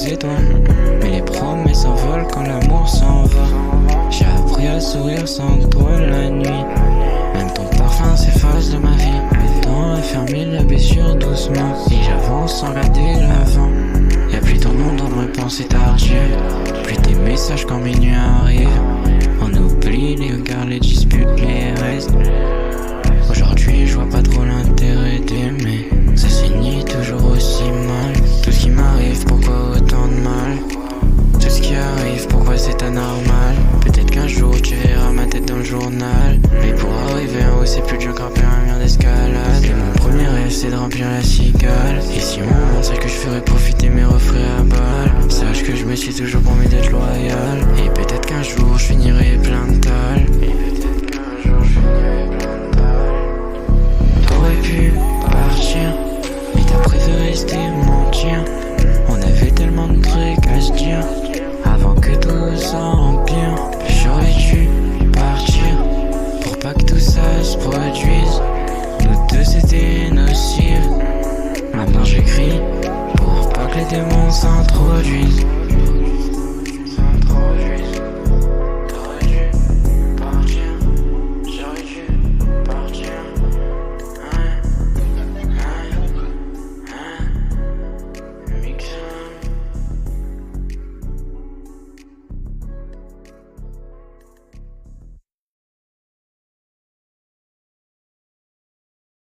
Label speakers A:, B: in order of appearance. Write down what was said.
A: étoiles. Mais les promesses s'envolent quand l'amour s'en va. J'ai appris à sourire sans toi la nuit. Même ton parfum s'efface de ma vie. Le temps a fermé la blessure doucement. Et j'avance sans regarder l'avant. Y'a plus ton nom dans mes pensées tardives. Plus tes messages quand minuit arrive. On oublie les regards, les disputes, les restes. Aujourd'hui je vois pas trop l'intérêt d'aimer. Ça finit toujours aussi mal. Tout ce qui m'arrive, pourquoi autant de mal? Tout ce qui arrive, pourquoi c'est anormal? Peut-être qu'un jour tu verras ma tête dans le journal. Mais pour arriver en haut c'est plus dur grimper un mur d'escalade. Et mon premier rêve c'est de remplir la cigale. Et si on montre celle que je ferai profiter mes refrains à balles. Sache que je me suis toujours promis d'être loyal. Et peut-être qu'un jour je finirai plein de talles. T'aurais pu partir, mais t'as préféré rester mentir. On avait tellement de trucs à se dire avant que tout s'empire. J'aurais dû partir pour pas que tout ça se produise. Nous deux c'était nocif. Maintenant j'écris pour pas que les démons s'introduisent.